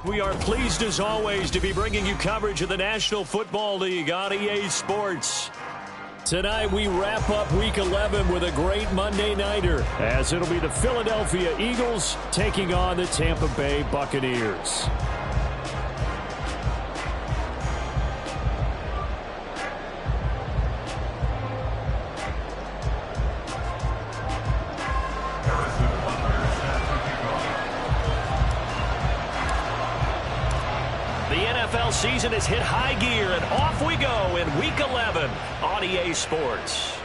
We are pleased as always to be bringing you coverage of the National Football League on EA Sports. Tonight we wrap up Week 11 with a great Monday nighter, as it'll be the Philadelphia Eagles taking on the Tampa Bay Buccaneers. Season has hit high gear, and off we go in Week 11 on EA Sports.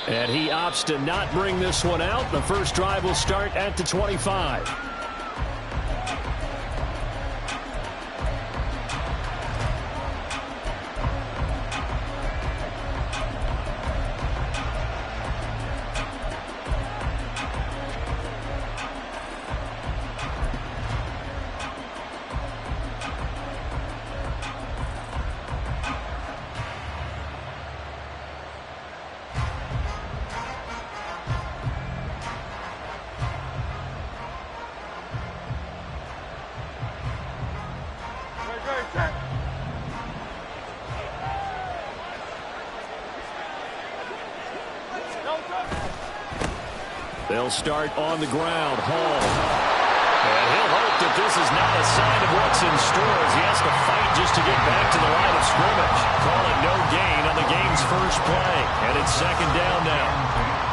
And he opts to not bring this one out. The first drive will start at the 25. They'll start on the ground. Hall. And he'll hope that this is not a sign of what's in store, as he has to fight just to get back to the line of scrimmage. Call it no gain on the game's first play. And it's second down now.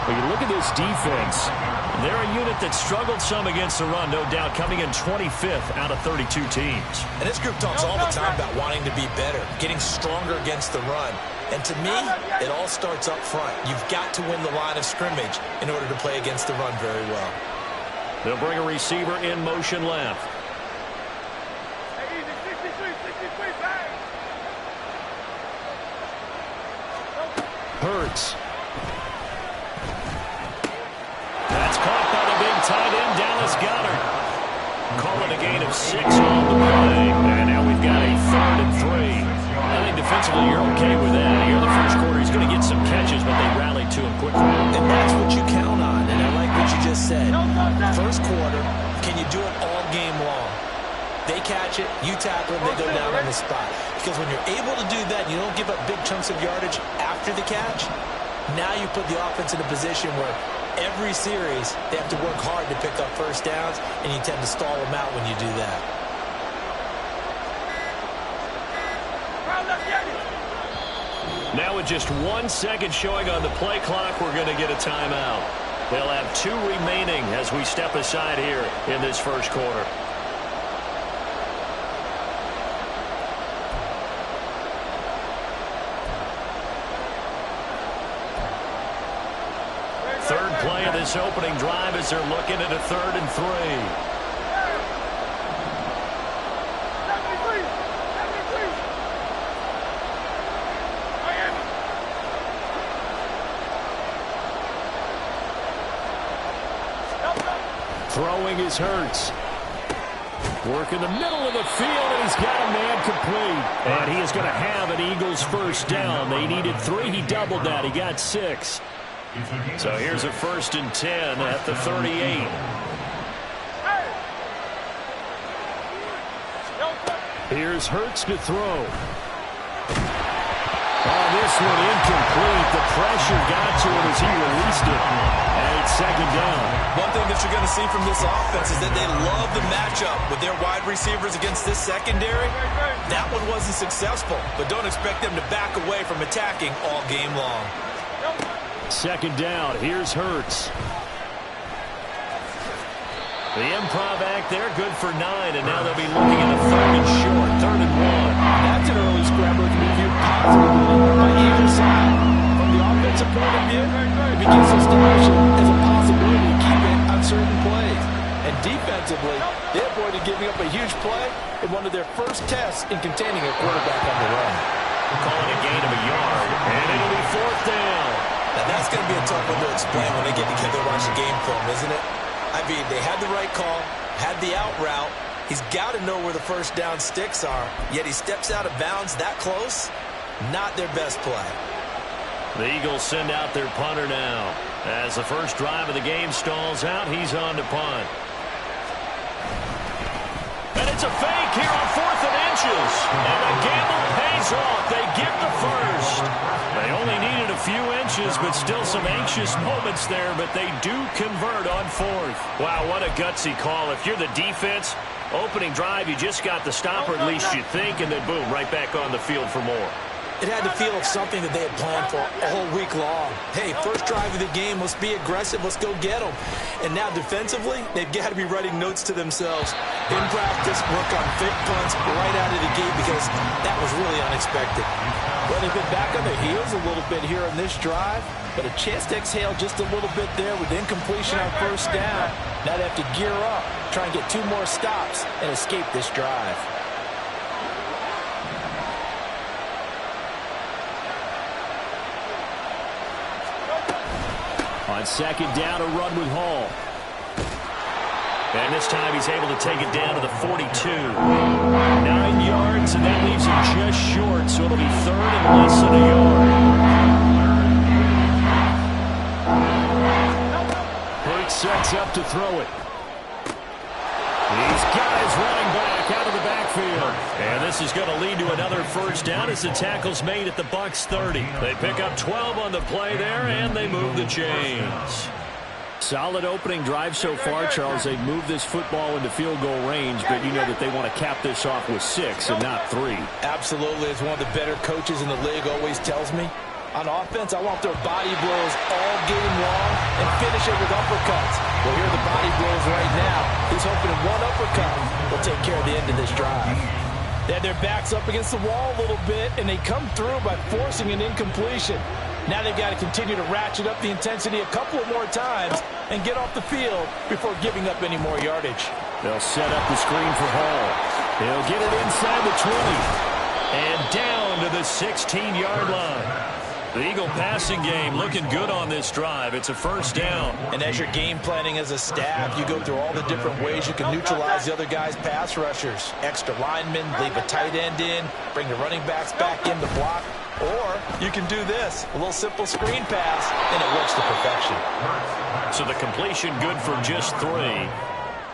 When you look at this defense, they're a unit that struggled some against the run, no doubt, coming in 25th out of 32 teams. And this group talks all the time about wanting to be better, getting stronger against the run. And to me, it all starts up front. You've got to win the line of scrimmage in order to play against the run very well. They'll bring a receiver in motion left. Hurts. That's caught by the big tight end, Dallas Goedert. Call it a gain of 6 on the play. And now we've got a 3rd and 3. defensively, you're okay with that. Here in the first quarter, he's going to get some catches, but they rallied to him quickly. And that's what you count on, and I like what you just said. First quarter, can you do it all game long? They catch it, you tackle them, they go down on the spot. Because when you're able to do that, you don't give up big chunks of yardage after the catch, now you put the offense in a position where every series they have to work hard to pick up first downs, and you tend to stall them out when you do that. Now with just 1 second showing on the play clock, we're going to get a timeout. They'll have 2 remaining as we step aside here in this first quarter. Third play of this opening drive as they're looking at a 3rd and 3. Throwing is Hurts. Work in the middle of the field, and he's got a man complete. And he is going to have an Eagles first down. They needed 3. He doubled that. He got 6. So here's a 1st and 10 at the 38. Here's Hurts to throw. Oh, this one incomplete. The pressure got to him as he released it. And it's 2nd down. One thing that you're going to see from this offense is that they love the matchup with their wide receivers against this secondary. That one wasn't successful, but don't expect them to back away from attacking all game long. 2nd down. Here's Hurts. The improv act there, good for 9, and now they'll be looking at a 3rd and short, 3rd and 1. That's an early scrambler to be viewed positively by either side. From the offensive point of view, it begins to establish it as a possibility to keep it on certain plays. And defensively, they avoided giving up a huge play in one of their first tests in containing a quarterback on the run. Calling a gain of a yard, and it'll be 4th down. Now that's going to be a tough one to explain when they get together and watch the game film, isn't it? I mean, they had the right call, had the out route. He's got to know where the first down sticks are, yet he steps out of bounds that close. Not their best play. The Eagles send out their punter now. As the first drive of the game stalls out, he's on to punt. And it's a fake here on 4th and inches. And the gamble pays off. They get the first. They only needed a few inches, but still some anxious moments there, but they do convert on 4th. Wow, what a gutsy call. If you're the defense, opening drive, you just got the stop, or at least you think, and then boom, right back on the field for more. It had the feel of something that they had planned for all week long. Hey, first drive of the game, let's be aggressive, let's go get them. And now defensively, they've got to be writing notes to themselves. In practice, work on fake punts right out of the gate because that was really unexpected. Well, they've been back on their heels a little bit here on this drive, but a chance to exhale just a little bit there with incompletion on first down. Now they have to gear up, try and get 2 more stops, and escape this drive. On 2nd down, a run with Hall. And this time he's able to take it down to the 42. 9 yards, and that leaves him just short, so it'll be 3rd and less than a yard. Hurts sets up to throw it. He's got his running back out of the backfield. And this is going to lead to another first down as the tackle's made at the Bucs 30. They pick up 12 on the play there, and they move the chains. Solid opening drive so far, Charles. They've moved this football into field goal range, but you know that they want to cap this off with 6 and not 3. Absolutely. As one of the better coaches in the league always tells me, on offense, I want their body blows all game long and finish it with uppercuts. Well, here are the body blows right now. He's hoping one uppercut will take care of the end of this drive. They had their backs up against the wall a little bit, and they come through by forcing an incompletion. Now they've got to continue to ratchet up the intensity a couple of more times and get off the field before giving up any more yardage. They'll set up the screen for Hall. He'll get it inside the 20 and down to the 16-yard line. The Eagle passing game looking good on this drive. It's a first down. And as you're game planning as a staff, you go through all the different ways you can neutralize the other guy's pass rushers. Extra linemen, leave a tight end in, bring the running backs back in to block. Or you can do this, a little simple screen pass, and it works to perfection. So the completion good for just 3.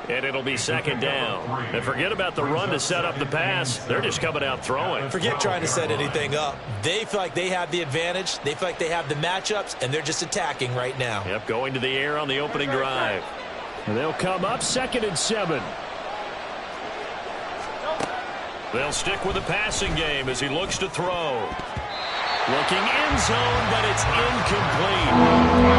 And it'll be second down. And forget about the run to set up the pass. They're just coming out throwing. Forget trying to set anything up. They feel like they have the advantage. They feel like they have the matchups, and they're just attacking right now. Yep, going to the air on the opening drive. And they'll come up 2nd and 7. They'll stick with the passing game as he looks to throw. Looking end zone, but it's incomplete.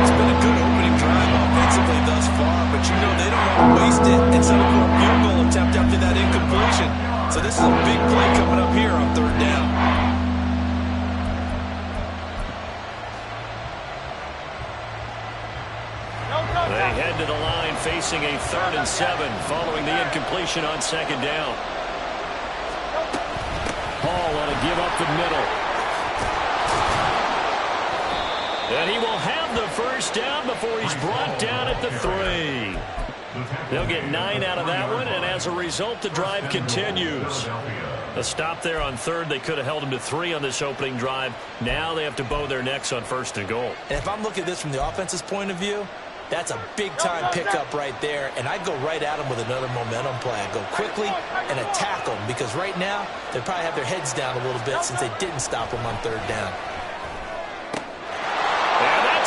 It's been a good opening drive offensively thus far, but you know they don't want to waste it and settle for a field goal attempt after that incompletion. So this is a big play coming up here on 3rd down. They head to the line facing a 3rd and 7 following the incompletion on 2nd down. Hall on a give up the middle. And he will have the first down before he's brought down at the 3. They'll get 9 out of that one, and as a result, the drive continues. A stop there on 3rd. They could have held him to 3 on this opening drive. Now they have to bow their necks on 1st and goal. And if I'm looking at this from the offense's point of view, that's a big-time pickup right there, and I'd go right at them with another momentum play. I'd go quickly and attack them, because right now they probably have their heads down a little bit since they didn't stop them on 3rd down.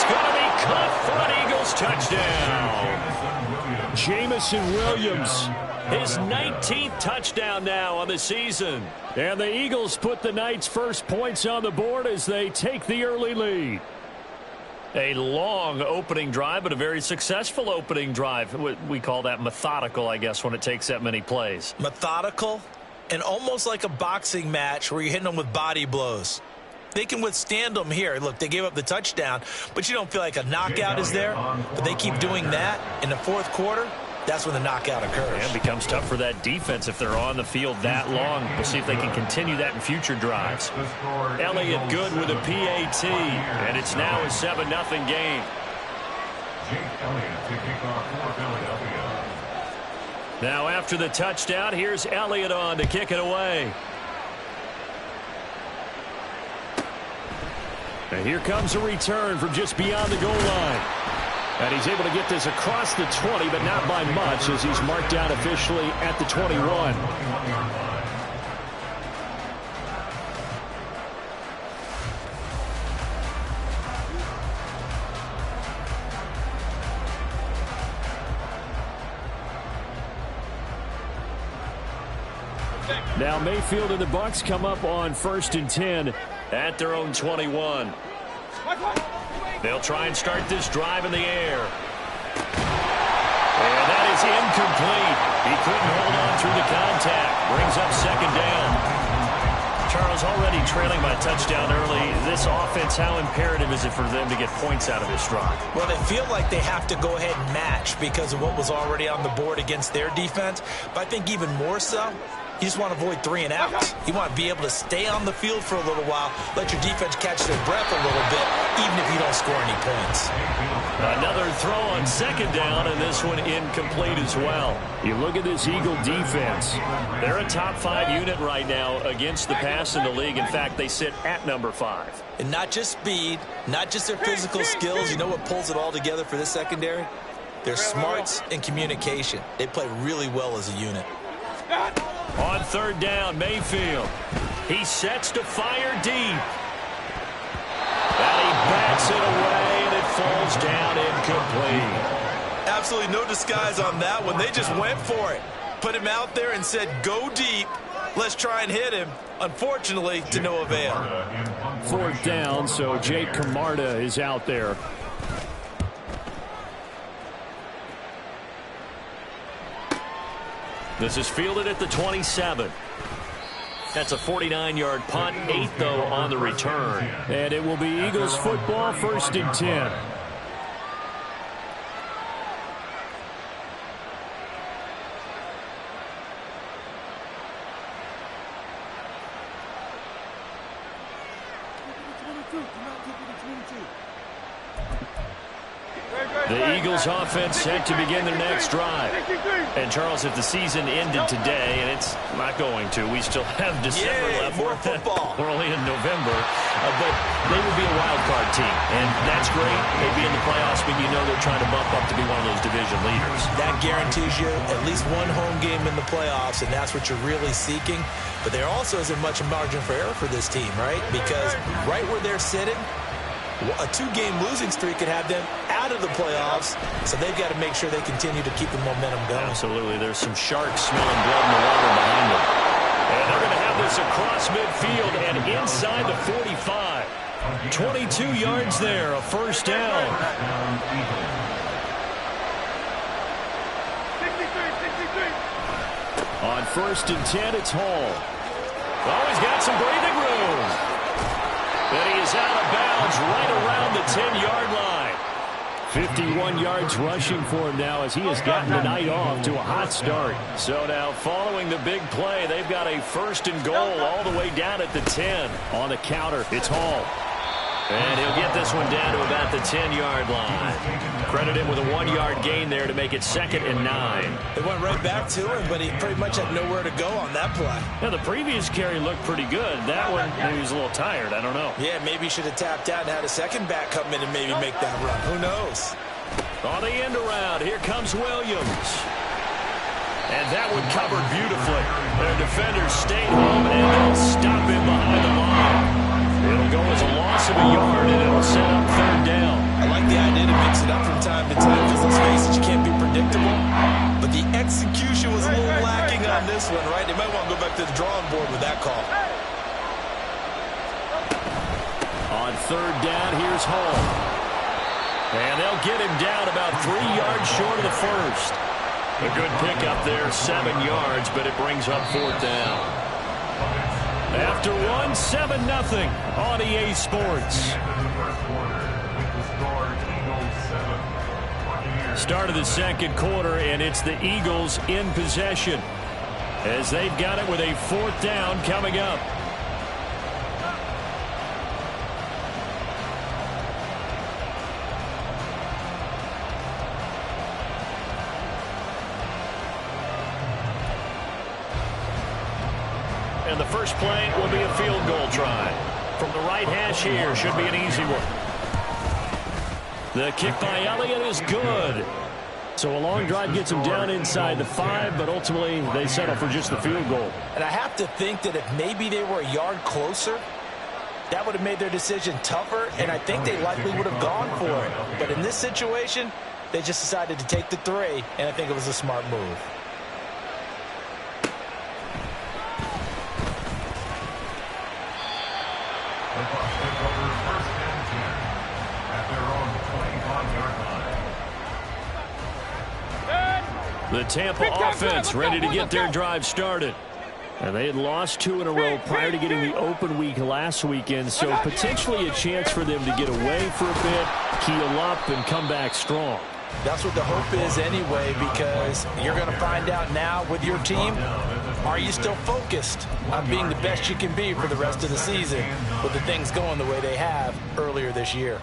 Going to be caught for an Eagles touchdown. Jamison Williams, his 19th touchdown now on the season. And the Eagles put the Knights' first points on the board as they take the early lead. A long opening drive, but a very successful opening drive. We call that methodical, I guess, when it takes that many plays. Methodical and almost like a boxing match where you're hitting them with body blows. They can withstand them here. Look, they gave up the touchdown, but you don't feel like a knockout is there. But they keep doing that in the 4th quarter. That's when the knockout occurs. And it becomes tough for that defense if they're on the field that long. We'll see if they can continue that in future drives. Elliott good with a PAT, and it's now a 7-0 game. Now after the touchdown, here's Elliott on to kick it away. And here comes a return from just beyond the goal line. And he's able to get this across the 20, but not by much as he's marked down officially at the 21. Now Mayfield and the Bucs come up on 1st and 10 at their own 21. They'll try and start this drive in the air. And that is incomplete. He couldn't hold on through the contact. Brings up 2nd down. Charles, already trailing by a touchdown early. This offense, how imperative is it for them to get points out of this drive? Well, they feel like they have to go ahead and match because of what was already on the board against their defense. But I think even more so, you just want to avoid 3 and outs. You want to be able to stay on the field for a little while, let your defense catch their breath a little bit, even if you don't score any points. Another throw on 2nd down, and this one incomplete as well. You look at this Eagle defense. They're a top 5 unit right now against the pass in the league. In fact, they sit at number 5. And not just speed, not just their physical skills. You know what pulls it all together for this secondary? Their smarts and communication. They play really well as a unit. On 3rd down, Mayfield. He sets to fire deep. And he backs it away, and it falls down incomplete. Absolutely no disguise on that one. They just went for it. Put him out there and said, go deep. Let's try and hit him. Unfortunately, to no avail. 4th down, so Jake Camarda is out there. This is fielded at the 27. That's a 49-yard punt, 8 though on the return. And it will be Eagles football, 1st and 10. The Eagles offense set to begin their next drive. And Charles, if the season ended today, and it's not going to, we still have December left. More football. We're only in November, but they would be a wild card team, and that's great. They'd be in the playoffs, but you know they're trying to bump up to be one of those division leaders. That guarantees you at least one home game in the playoffs, and that's what you're really seeking. But there also isn't much margin for error for this team, right? Because right where they're sitting, a 2-game losing streak could have them out of the playoffs, so they've got to make sure they continue to keep the momentum going. Absolutely. There's some sharks smelling blood in the water behind them. And they're going to have this across midfield and inside the 45. 22 yards there, a first down. 63. On 1st and 10, it's Hall. Oh, he's got some breathing room. But he is out of bounds right around the 10-yard line. 51 yards rushing for him now as he has gotten the night off to a hot start. So now following the big play, they've got a 1st and goal all the way down at the 10. On the counter, it's Hall. And he'll get this one down to about the 10-yard line. Credit him with a 1-yard gain there to make it 2nd and 9. They went right back to him, but he pretty much had nowhere to go on that play. Now, the previous carry looked pretty good. That one, maybe he was a little tired. I don't know. Yeah, maybe he should have tapped out and had a second back come in and maybe make that run. Who knows? On the end around, here comes Williams. And that one covered beautifully. Their defenders stayed home, and they'll stop him behind the line. It'll go as a loss of a yard, and it'll set up 3rd down. I like the idea to mix it up from time to time, because let's face it, you can't be predictable. But the execution was a little lacking on this one, right? They might want to go back to the drawing board with that call. On 3rd down, here's Hall. And they'll get him down about 3 yards short of the 1st. A good pickup there, 7 yards, but it brings up 4th down. After 7-0 on EA Sports. Start of the 2nd quarter, and it's the Eagles in possession as they've got it with a 4th down coming up. And the first play will be a field goal try. From the right hash here, should be an easy one. The kick by Elliott is good. So a long drive gets him down inside the 5, but ultimately they settle for just the field goal. And I have to think that if maybe they were a yard closer, that would have made their decision tougher, and I think they likely would have gone for it. But in this situation, they just decided to take the 3, and I think it was a smart move. The Tampa offense ready to get their drive started. And they had lost 2 in a row prior to getting the open week last weekend, so potentially a chance for them to get away for a bit, keel up, and come back strong. That's what the hope is anyway, because you're going to find out now with your team, are you still focused on being the best you can be for the rest of the season with the things going the way they have earlier this year?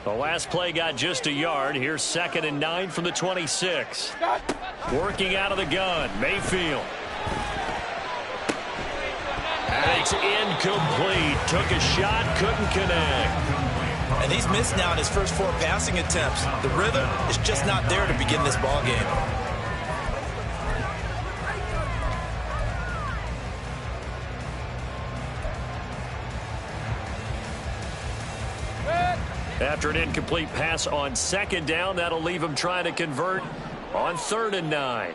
The last play got just a yard. Here's 2nd and 9 from the 26. Working out of the gun, Mayfield. And it's incomplete. Took a shot, couldn't connect. And he's missed now in his first 4 passing attempts. The rhythm is just not there to begin this ball game. After an incomplete pass on 2nd down, that'll leave him trying to convert on 3rd and 9.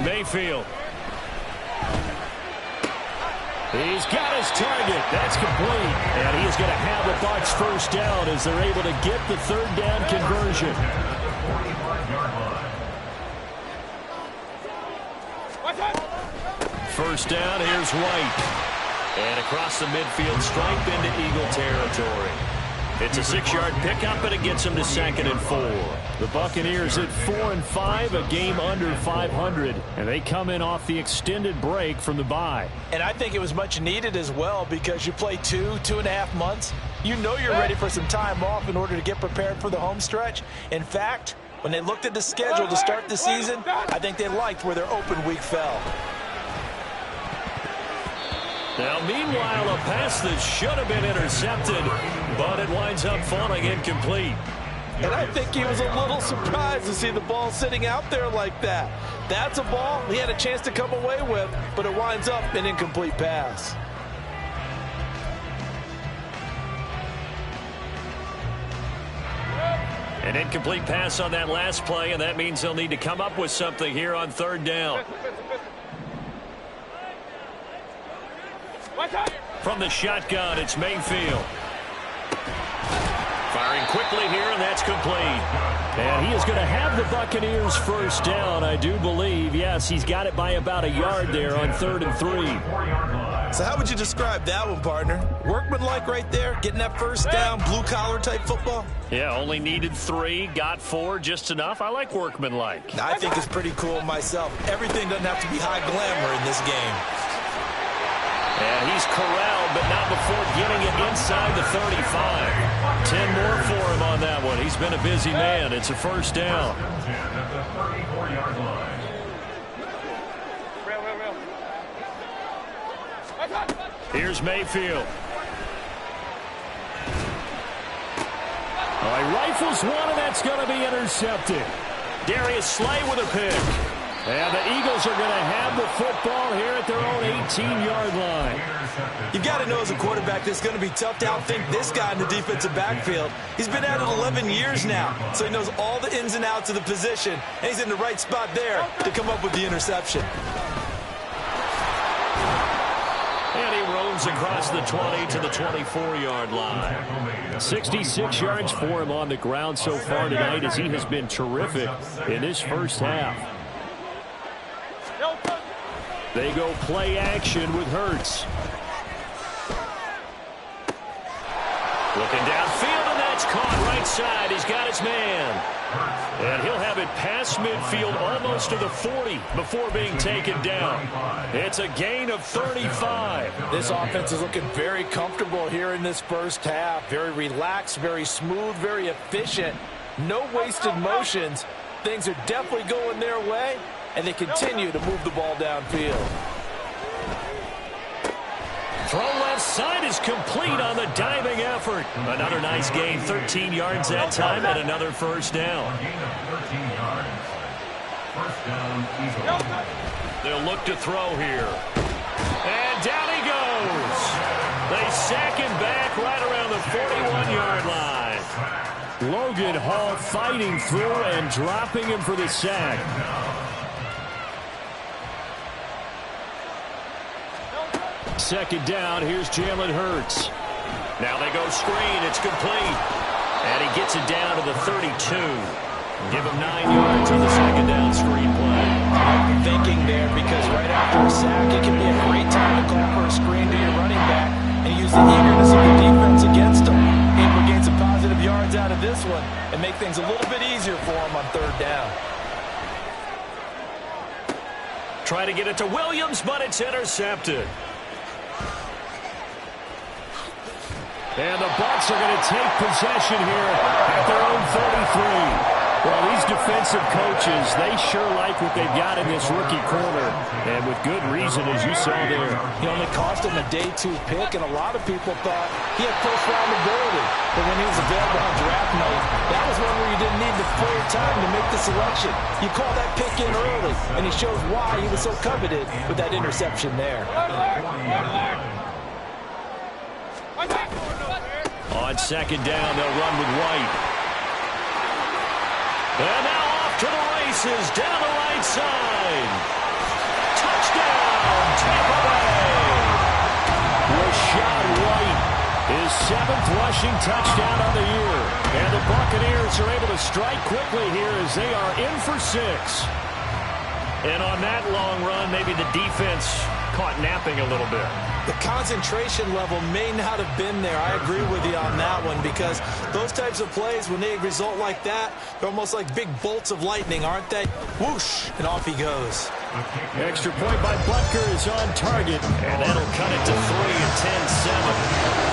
Mayfield. He's got his target. That's complete. And he is going to have the Bucs first down as they're able to get the 3rd down conversion. First down, here's White. And across the midfield stripe into Eagle territory. It's a 6-yard pickup, and it gets them to 2nd and 4. The Buccaneers at 4-5, a game under 500, and they come in off the extended break from the bye. And I think it was much needed as well because you play 2.5 months. You know you're ready for some time off in order to get prepared for the home stretch. In fact, when they looked at the schedule to start the season, I think they liked where their open week fell. Now, meanwhile, a pass that should have been intercepted, but it winds up falling incomplete. And I think he was a little surprised to see the ball sitting out there like that. That's a ball he had a chance to come away with, but it winds up an incomplete pass. An incomplete pass on that last play, and that means they'll need to come up with something here on 3rd down. From the shotgun, it's Mayfield. Firing quickly here, and that's complete. And he is going to have the Buccaneers 1st down, I do believe. Yes, he's got it by about a yard there on 3rd and 3. So how would you describe that one, partner? Workmanlike right there, getting that 1st down, blue-collar type football? Yeah, only needed 3, got 4, just enough. I like workmanlike. I think it's pretty cool myself. Everything doesn't have to be high glamour in this game. And he's corralled, but not before getting it inside the 35. 10 more for him on that one. He's been a busy man. It's a 1st down. Here's Mayfield. He rifles one, and that's going to be intercepted. Darius Slay with a pick. And the Eagles are going to have the football here at their own 18-yard line. You've got to know as a quarterback that it's going to be tough to outthink this guy in the defensive backfield. He's been at it 11 years now, so he knows all the ins and outs of the position, and he's in the right spot there to come up with the interception. And he roams across the 20 to the 24-yard line. 66 yards for him on the ground so far tonight as he has been terrific in this 1st half. They go play action with Hurts. Looking downfield, and that's caught right side. He's got his man. And he'll have it past midfield almost to the 40 before being taken down. It's a gain of 35. This offense is looking very comfortable here in this 1st half. Very relaxed, very smooth, very efficient. No wasted motions. Things are definitely going their way, and they continue to move the ball downfield. Throw left side is complete on the diving effort. Another nice gain, 13 yards that time, and another 1st down. They'll look to throw here. And down he goes. They sack him back right around the 41-yard line. Logan Hall fighting through and dropping him for the sack. 2nd down, here's Jalen Hurts. Now they go screen, it's complete. And he gets it down to the 32. Give him 9 yards on the 2nd down screen play. Thinking there because right after a sack, it can be a great time to call for a screen to your running back and use the eagerness of the defense against him. Able to gain some positive yards out of this one and make things a little bit easier for him on 3rd down. Try to get it to Williams, but it's intercepted. And the Bucs are going to take possession here at their own 33. Well, these defensive coaches, they sure like what they've got in this rookie corner. And with good reason, as you saw there. He only cost him a day 2 pick, and a lot of people thought he had first-round ability. But when he was available on draft night, that was one where you didn't need the full time to make the selection. You call that pick in early, and he shows why he was so coveted with that interception there. On 2nd down, they'll run with White. And now off to the races, down the right side. Touchdown, Tampa Bay. Rashad White, his 7th rushing touchdown of the year. And the Buccaneers are able to strike quickly here as they are in for 6. And on that long run, maybe the defense caught napping a little bit. The concentration level may not have been there. I agree with you on that one, because those types of plays, when they result like that, they're almost like big bolts of lightning, aren't they? Whoosh, and off he goes. Extra point by Butker is on target, and that'll cut it to 3 at 10-7.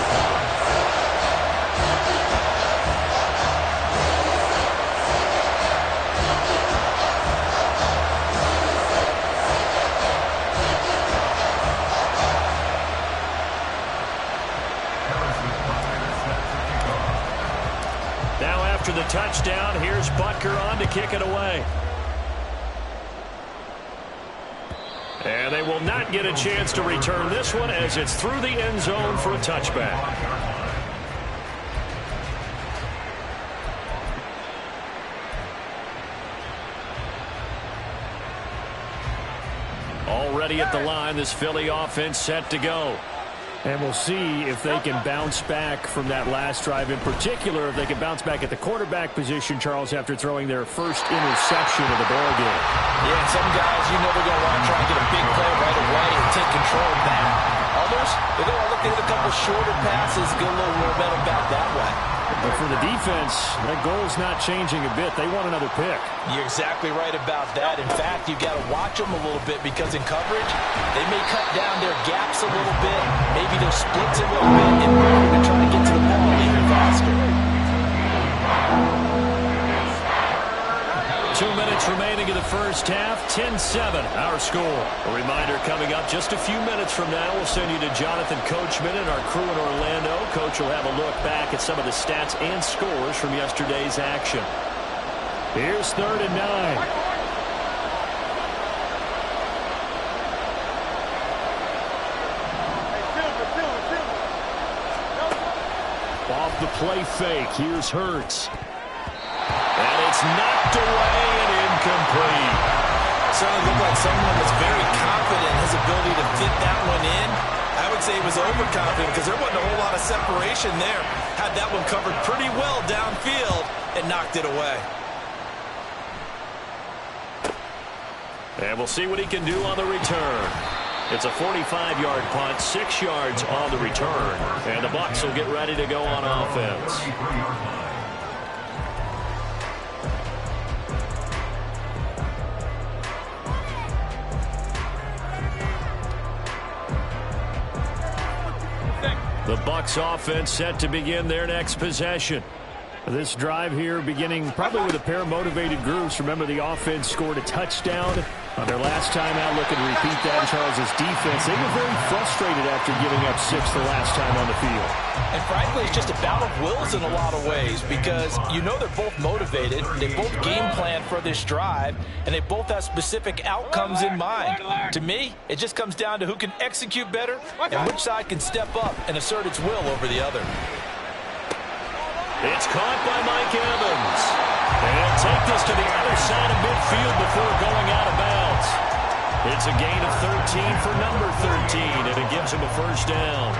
After the touchdown, here's Butker on to kick it away. And they will not get a chance to return this one, as it's through the end zone for a touchback. Already at the line, this Philly offense set to go. And we'll see if they can bounce back from that last drive. In particular, if they can bounce back at the quarterback position, Charles, after throwing their first interception of the ball game. Yeah, some guys, you know, they're going to want to try and get a big play right away and take control of that. Others, they're going to look to hit a couple shorter passes, get a little momentum back that way. But for the defense, that goal's not changing a bit. They want another pick. You're exactly right about that. In fact, you've got to watch them a little bit, because in coverage, they may cut down their gaps a little bit, maybe their splits a little bit, in order to try to get to the ball even faster. 2 minutes remaining in the first half, 10-7, our score. A reminder coming up just a few minutes from now, we'll send you to Jonathan Coachman and our crew in Orlando. Coach will have a look back at some of the stats and scores from yesterday's action. Here's 3rd and 9. Off the play fake, here's Hurts. And it's knocked away and incomplete. Certainly looked like someone was very confident in his ability to fit that one in. I would say he was overconfident, because there wasn't a whole lot of separation there. Had that one covered pretty well downfield and knocked it away. And we'll see what he can do on the return. It's a 45-yard punt, 6 yards on the return. And the Bucs will get ready to go on offense. The Bucs offense set to begin their next possession. This drive here beginning probably with a pair of motivated groups. Remember, the offense scored a touchdown on their last time out. Looking to repeat that in Charles's defense. They were very frustrated after giving up 6 the last time on the field. And frankly, it's just a battle of wills in a lot of ways, because you know they're both motivated. They both game plan for this drive, and they both have specific outcomes in mind. To me, it just comes down to who can execute better and which side can step up and assert its will over the other. It's caught by Mike Evans. And he'll take this to the other side of midfield before going out of bounds. It's a gain of 13 for number 13, and it gives him a first down.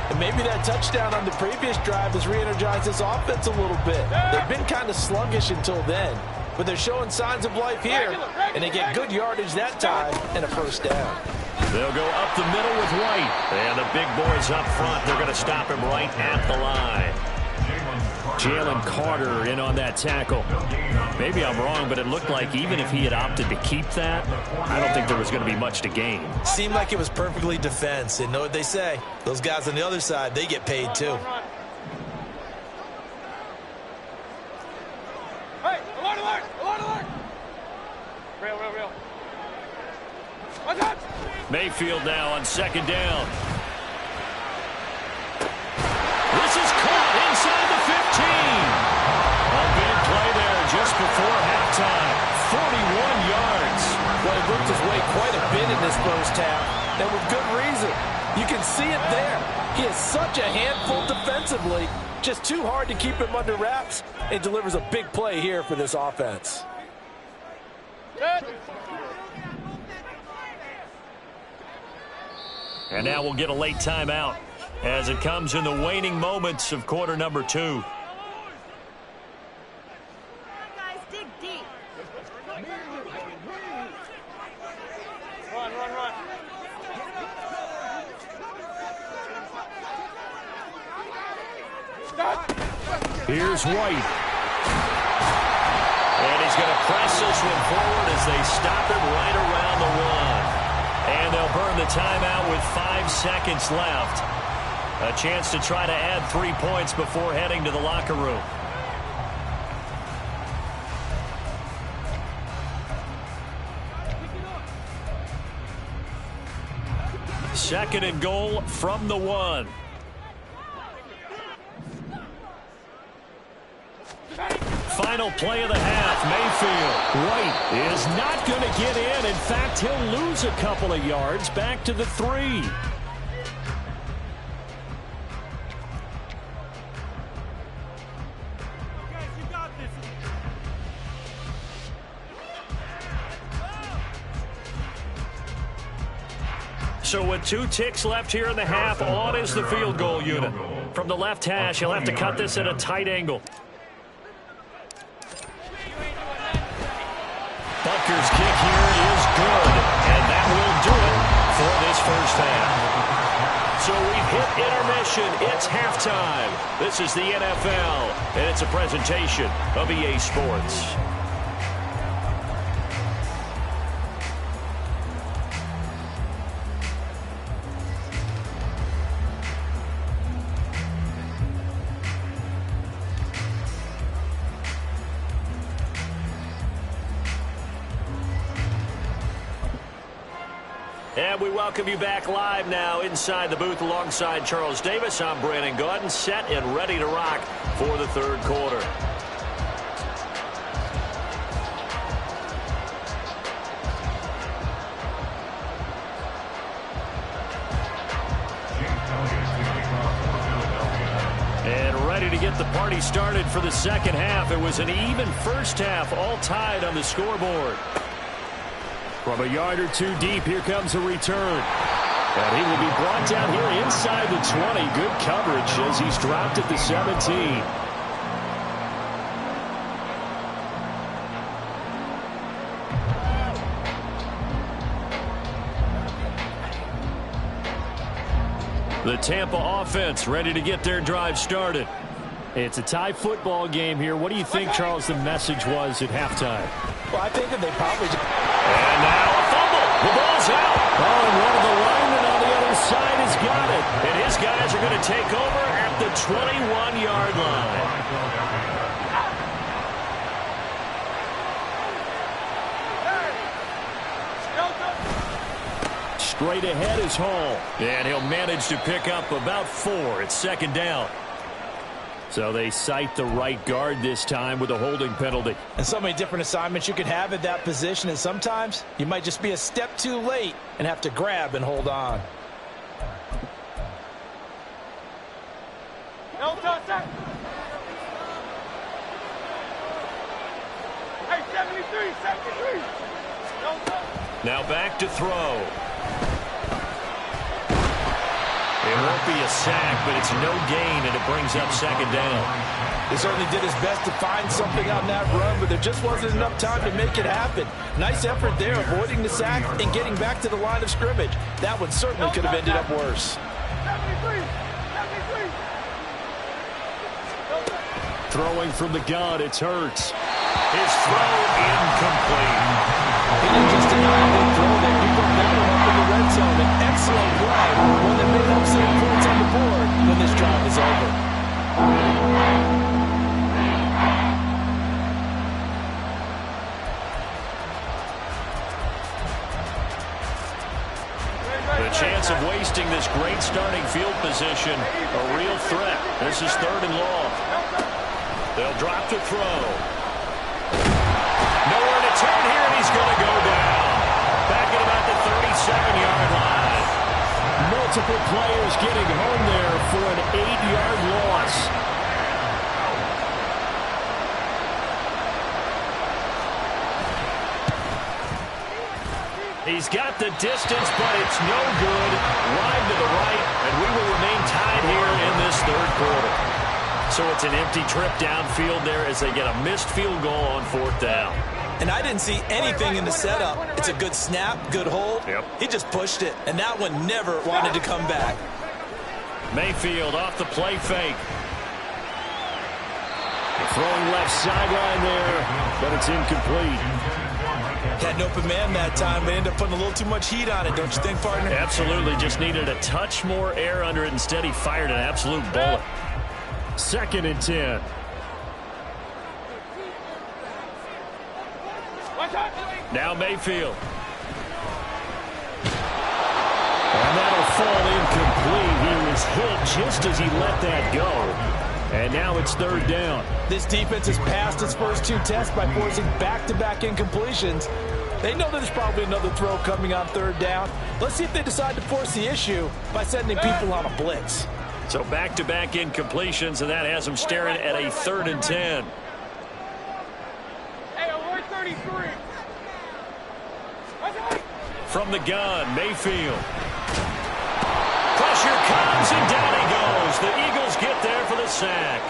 And maybe that touchdown on the previous drive has re-energized this offense a little bit. They've been kind of sluggish until then, but they're showing signs of life here, and they get good yardage that time and a first down. They'll go up the middle with White. And the big boys up front, they're going to stop him right at the line. Jalen Carter in on that tackle. Maybe I'm wrong, but it looked like even if he had opted to keep that, I don't think there was going to be much to gain. Seemed like it was perfectly defense. And know what they say? Those guys on the other side, they get paid too. Hey, alert, alert, alert, alert. Real. Watch out. Mayfield now on 2nd down. This is caught inside the 15. A big play there just before halftime. 41 yards. Well, he worked his way quite a bit in this first half, and with good reason. You can see it there. He is such a handful defensively. Just too hard to keep him under wraps, and delivers a big play here for this offense. And now we'll get a late timeout as it comes in the waning moments of quarter number 2. Guys, dig deep. Run. Here's White. And he's going to press this one forward as they stop him right around the 1. And they'll burn the timeout with 5 seconds left. A chance to try to add 3 points before heading to the locker room. Second and goal from the 1. Final play of the half, Mayfield. White is not going to get in. In fact, he'll lose a couple of yards back to the 3. So with 2 ticks left here in the half, on is the field goal unit. From the left hash, he'll have to cut this at a tight angle. Butker's kick here is good, and that will do it for this first half. So we've hit intermission. It's halftime. This is the NFL, and it's a presentation of EA Sports. And we welcome you back live now inside the booth alongside Charles Davis. I'm Brandon Gaudin, set and ready to rock for the third quarter. And ready to get the party started for the second half. It was an even first half, all tied on the scoreboard. From a yard or 2 deep, here comes a return. And he will be brought down here inside the 20. Good coverage as he's dropped at the 17. The Tampa offense ready to get their drive started. It's a tie football game here. What do you think, Charles, the message was at halftime? Well, I think that they probably... And now a fumble. The ball's out. Oh, and one of the linemen on the other side has got it. And his guys are going to take over at the 21-yard line. Straight ahead is Hall. And he'll manage to pick up about 4. It's second down. So they cite the right guard this time with a holding penalty. And so many different assignments you can have at that position, and sometimes you might just be a step too late and have to grab and hold on. Hey, 73. Now back to throw. It won't be a sack, but it's no gain, and it brings up second down. He certainly did his best to find something on that run, but there just wasn't enough time to make it happen. Nice effort there, avoiding the sack and getting back to the line of scrimmage. That one certainly could have ended up worse. 73. Throwing from the gun, it's Hurts. His throw incomplete. He didn't just deny a big throw there. He put that one up in the red zone. An excellent play. One that may help save points on the board when this drive is over. The chance of wasting this great starting field position, a real threat. This is third and long. They'll drop to throw. Nowhere to turn here, and he's going to go down. Back at about the 37-yard line. Multiple players getting home there for an 8-yard loss. He's got the distance, but it's no good. Wide to the right, and we will remain tied here in this third quarter. So it's an empty trip downfield there as they get a missed field goal on fourth down. And I didn't see anything in the setup. It's a good snap, good hold. Yep. He just pushed it, and that one never wanted to come back. Mayfield off the play fake. Throwing left sideline there, but it's incomplete. Had an open man that time, but ended up putting a little too much heat on it, don't you think, partner? Absolutely. Just needed a touch more air under it. Instead, he fired an absolute bullet. 2nd and 10. Now Mayfield. And that'll fall incomplete. He was hit just as he let that go. And now it's 3rd down. This defense has passed its first 2 tests by forcing back-to-back incompletions. They know there's probably another throw coming on 3rd down. Let's see if they decide to force the issue by sending people on a blitz. So back-to-back incompletions, and that has them staring at a 3rd and 10. Hey, I'm 33. From the gun, Mayfield. Pressure comes, and down he goes. The Eagles get there for the sack.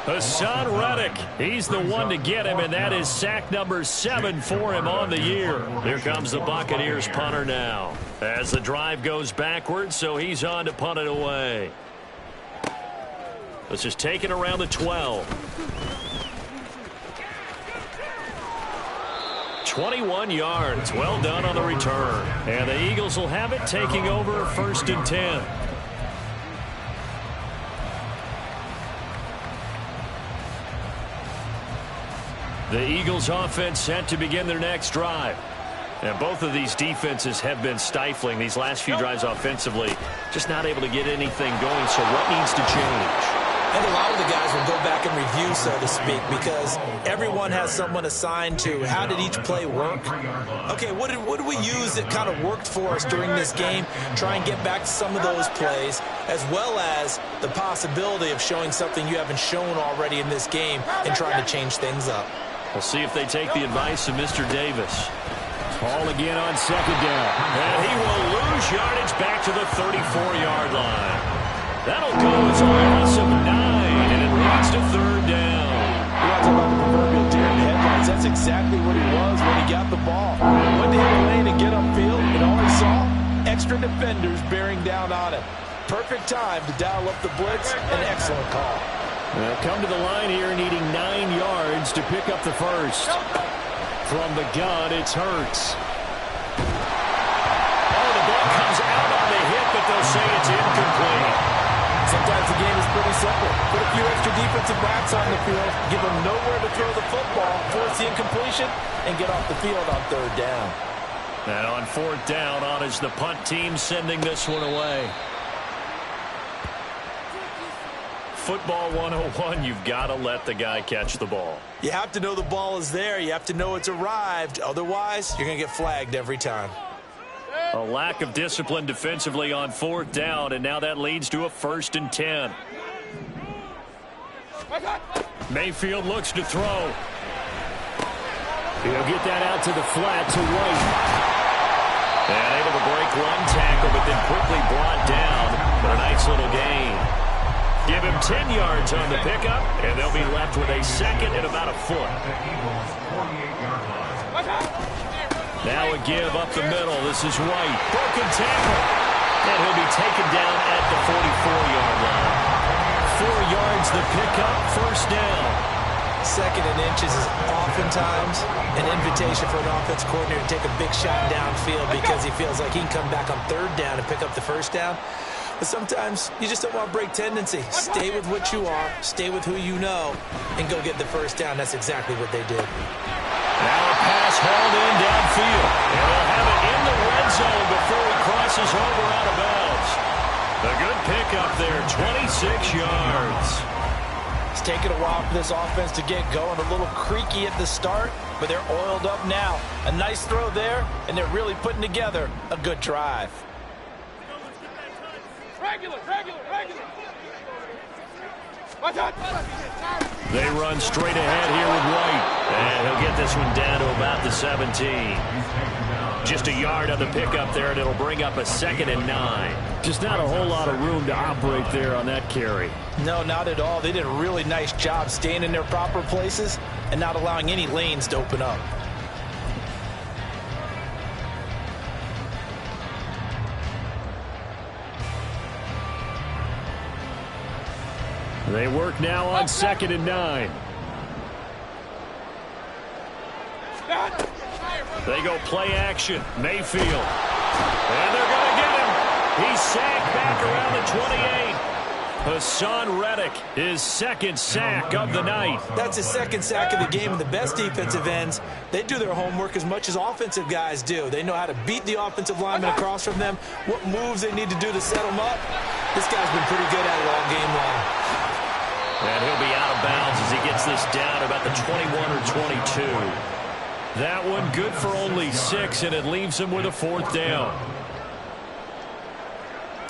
Hassan Reddick, he's the one to get him, and that is sack number 7 for him on the year. Here comes the Buccaneers punter now. As the drive goes backwards, so he's on to punt it away. This is taken around the 12. 21 yards. Well done on the return. And the Eagles will have it, taking over 1st and 10. The Eagles offense set to begin their next drive. And both of these defenses have been stifling these last few drives offensively. Just not able to get anything going. So what needs to change? And a lot of the guys will go back and review, so to speak, because everyone has someone assigned to how did each play work. Okay, what did we use that kind of worked for us during this game? Try and get back to some of those plays, as well as the possibility of showing something you haven't shown already in this game and trying to change things up. We'll see if they take the advice of Mr. Davis. Ball again on 2nd down. And he will lose yardage back to the 34-yard line. That'll go as a loss of 9, and it leads to 3rd down. You want to talk about the proverbial deer in the headlights. That's exactly what he was when he got the ball. Went to hit the lane and get upfield, and all he saw, extra defenders bearing down on him. Perfect time to dial up the blitz. An excellent call. They'll come to the line here needing 9 yards to pick up the first. From the gun, it's Hurts. Oh, the ball comes out on the hit, but they'll say it's incomplete. Sometimes the game is pretty simple. Put a few extra defensive backs on the field, give them nowhere to throw the football, force the incompletion, and get off the field on 3rd down. And on 4th down, on is the punt team sending this one away. Football 101, you've got to let the guy catch the ball. You have to know the ball is there. You have to know it's arrived. Otherwise, you're going to get flagged every time. A lack of discipline defensively on 4th down, and now that leads to a 1st and 10. Mayfield looks to throw. He'll get that out to the flat to White. And able to break one tackle, but then quickly brought down. But a nice little gain. Give him 10 yards on the pickup, and they'll be left with a 2nd and about a foot. Now a give up the middle. This is White. Broken tackle. And he'll be taken down at the 44-yard line. 4 yards the pickup, 1st down. 2nd and inches is oftentimes an invitation for an offense coordinator to take a big shot downfield because he feels like he can come back on 3rd down and pick up the 1st down. But sometimes you just don't want to break tendency. Stay with what you are, stay with who you know, and go get the 1st down. That's exactly what they did. Now a pass hauled in downfield. And they'll have it in the red zone before he crosses over out of bounds. A good pickup there, 26 yards. It's taken a while for this offense to get going. A little creaky at the start, but they're oiled up now. A nice throw there, and they're really putting together a good drive. Regular. They run straight ahead here with White. And he'll get this one down to about the 17. Just a yard on the pickup there, and it'll bring up a 2nd and 9. Just not a whole lot of room to operate there on that carry. No, not at all. They did a really nice job staying in their proper places and not allowing any lanes to open up. They work now on 2nd and 9. They go play action. Mayfield. And they're going to get him. He's sacked back around the 28. Hassan Reddick, his second sack of the night. That's his second sack of the game, and the best defensive ends, they do their homework as much as offensive guys do. They know how to beat the offensive lineman across from them, what moves they need to do to set them up. This guy's been pretty good at it all game long. And he'll be out of bounds as he gets this down about the 21 or 22. That one good for only 6, and it leaves him with a 4th down.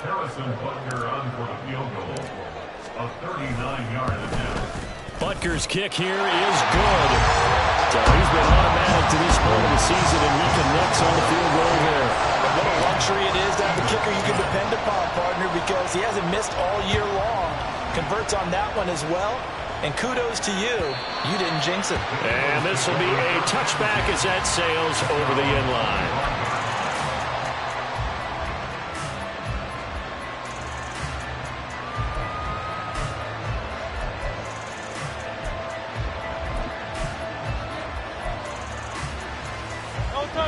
Harrison Butker on for the field goal. A 39-yard attempt. Butker's kick here is good. So he's been automatic to this point of the season, and he connects on the field goal here. What a luxury it is to have a kicker you can depend upon, partner, because he hasn't missed all year long. Converts on that one as well. And kudos to you. You didn't jinx it. And this will be a touchback as that sails over the end line.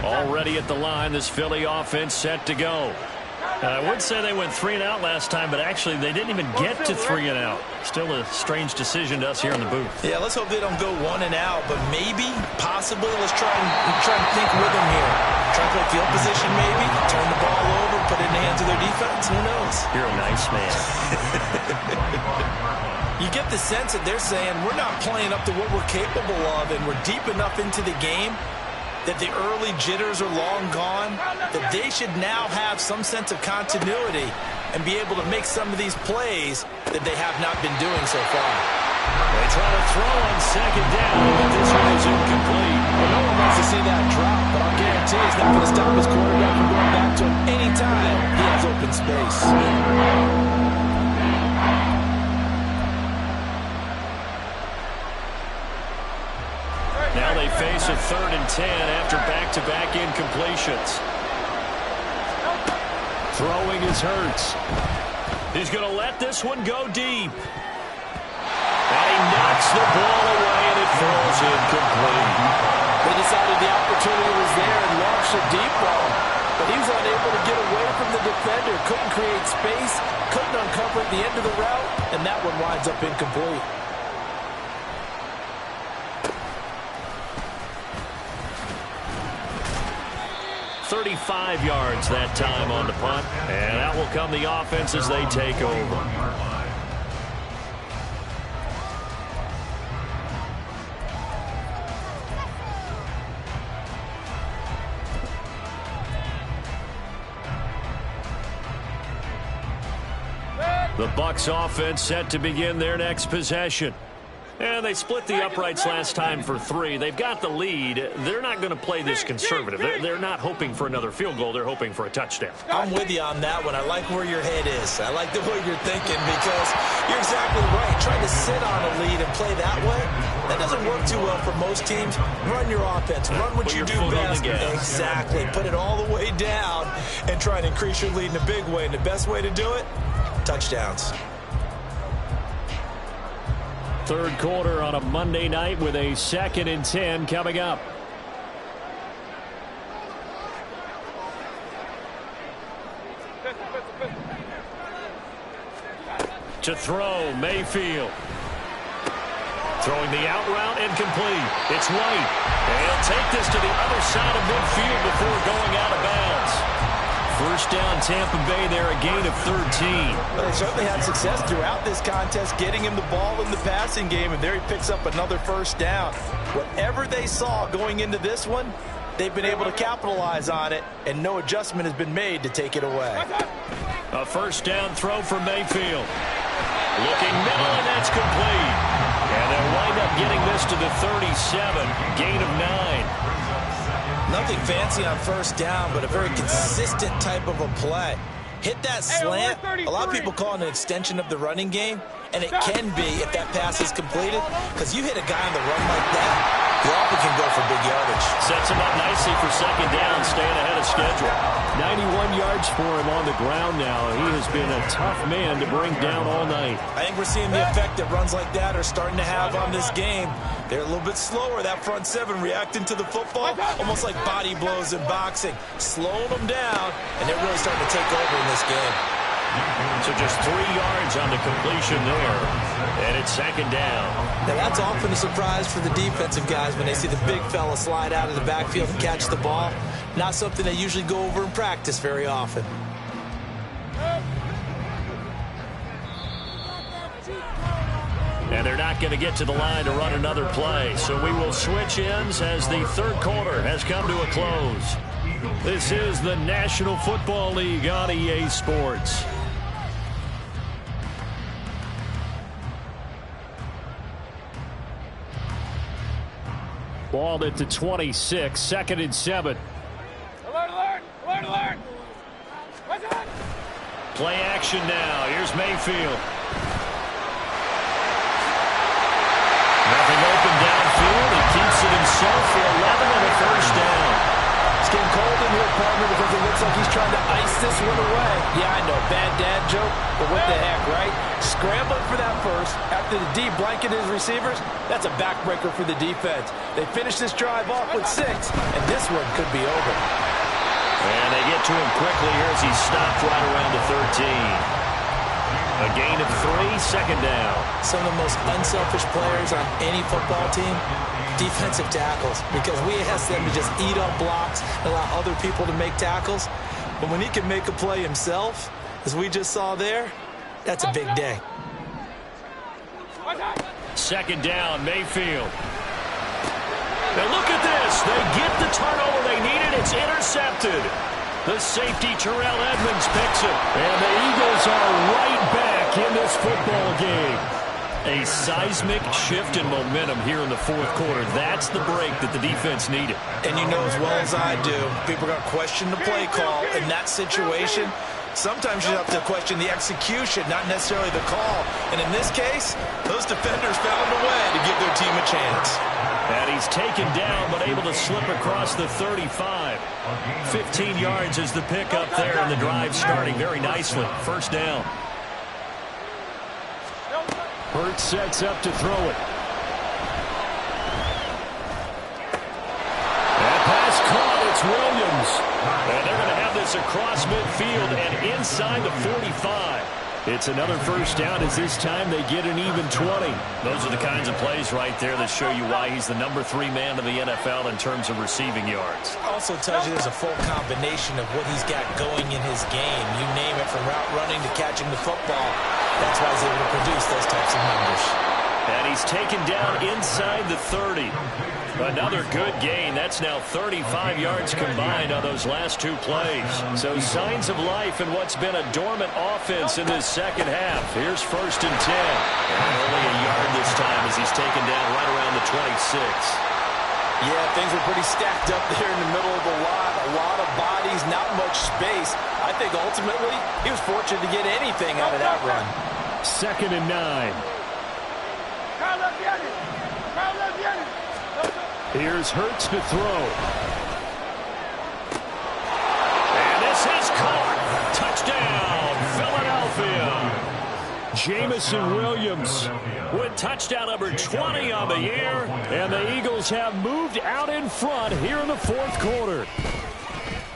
Already at the line, this Philly offense set to go. I would say they went 3 and out last time, but actually they didn't even get to 3 and out. Still a strange decision to us here in the booth. Yeah, let's hope they don't go 1 and out, but maybe, possibly, let's try and think with them here. Try to play field position maybe, turn the ball over, put it in the hands of their defense. Who knows? You're a nice man. You get the sense that they're saying we're not playing up to what we're capable of, and we're deep enough into the game that the early jitters are long gone, that they should now have some sense of continuity and be able to make some of these plays that they have not been doing so far. They try to throw on 2nd down, but this one is incomplete. Well, no one wants to see that drop, but I'll guarantee it's not going to stop his quarterback from going back to him anytime he has open space. Now they face a 3rd and 10 after back-to-back incompletions. Throwing is Hurts. He's going to let this one go deep. And he knocks the ball away, and it falls incomplete. They decided the opportunity was there and launched a deep ball, but he was unable to get away from the defender. Couldn't create space, couldn't uncover at the end of the route, and that one winds up incomplete. 35 yards that time on the punt, and that will come the offense as they take over. The Bucs offense set to begin their next possession. And they split the uprights last time for 3. They've got the lead. They're not going to play this conservative. They're not hoping for another field goal. They're hoping for a touchdown. I'm with you on that one. I like where your head is. I like the way you're thinking because you're exactly right. Trying to sit on a lead and play that way, that doesn't work too well for most teams. Run your offense. Run what you do best. Exactly. Put it all the way down and try and increase your lead in a big way. And the best way to do it, touchdowns. 3rd quarter on a Monday night with a 2nd and 10 coming up. To throw, Mayfield. Throwing the out route incomplete. It's White. And he'll take this to the other side of midfield before going out of bounds. First down, Tampa Bay there, a gain of 13. Well, they certainly had success throughout this contest, getting him the ball in the passing game, and there he picks up another first down. Whatever they saw going into this one, they've been able to capitalize on it, and no adjustment has been made to take it away. A first down throw for Mayfield. Looking middle, and that's complete. And they'll wind up getting this to the 37, gain of 9. Nothing fancy on first down, but a very consistent type of a play. Hit that slant. A lot of people call it an extension of the running game, and it can be if that pass is completed, because you hit a guy on the run like that, He often can go for big yardage. Sets him up nicely for second down, staying ahead of schedule. 91 yards for him on the ground now. He has been a tough man to bring down all night. I think we're seeing the effect that runs like that are starting to have on this game. They're a little bit slower, that front seven, reacting to the football, almost like body blows in boxing, slowing them down, and they're really starting to take over in this game. So just 3 yards on the completion there, and it's second down. Now that's often a surprise for the defensive guys when they see the big fella slide out of the backfield and catch the ball. Not something they usually go over in practice very often. And they're not going to get to the line to run another play. So we will switch ends as the third quarter has come to a close. This is the National Football League on EA Sports. Ball at the 26, 2nd and 7. Alert, alert, alert, alert. What's that? Play action now. Here's Mayfield. Nothing open downfield. He keeps it himself for 11 and a first down. It's getting cold in here, partner, because it looks like he's trying to ice this one away. Yeah, I know, bad dad joke, but what the heck, right? Scrambling for that first after the D blanketed his receivers. That's a backbreaker for the defense. They finish this drive off with 6, and this one could be over. And they get to him quickly here as he's stopped right around the 13. A gain of 3, second down. Some of the most unselfish players on any football team, defensive tackles, because we ask them to just eat up blocks, allow other people to make tackles. But when he can make a play himself, as we just saw there, that's a big day. Second down, Mayfield. Now look at this. They get the turnover they needed. It's intercepted. The safety, Terrell Edmonds, picks it. And the Eagles are right back in this football game. A seismic shift in momentum here in the fourth quarter. That's the break that the defense needed. And you know as well as I do, people are going to question the play call in that situation. Sometimes you have to question the execution, not necessarily the call. And in this case, those defenders found a way to give their team a chance. And he's taken down, but able to slip across the 35. 15 yards is the pickup there, and the drive starting very nicely. First down. Hurts sets up to throw it. That pass caught. It's Williams. And they're going to have this across midfield and inside the 45. It's another first down as this time they get an even 20. Those are the kinds of plays right there that show you why he's the number 3 man in the NFL in terms of receiving yards. Also tells you there's a full combination of what he's got going in his game. You name it, from route running to catching the football. That's why he's able to produce those types of numbers. And he's taken down inside the 30. Another good gain. That's now 35 yards combined on those last 2 plays. So signs of life in what's been a dormant offense in this second half. Here's first and 10. And only a yard this time as he's taken down right around the 26. Yeah, things were pretty stacked up there in the middle of the lot. A lot of bodies, not much space. I think ultimately he was fortunate to get anything out of that run. 2nd and 9. Here's Hurts to throw. And this is caught. Touchdown, Philadelphia. Jamison Williams with touchdown number 20 on the year. And the Eagles have moved out in front here in the fourth quarter.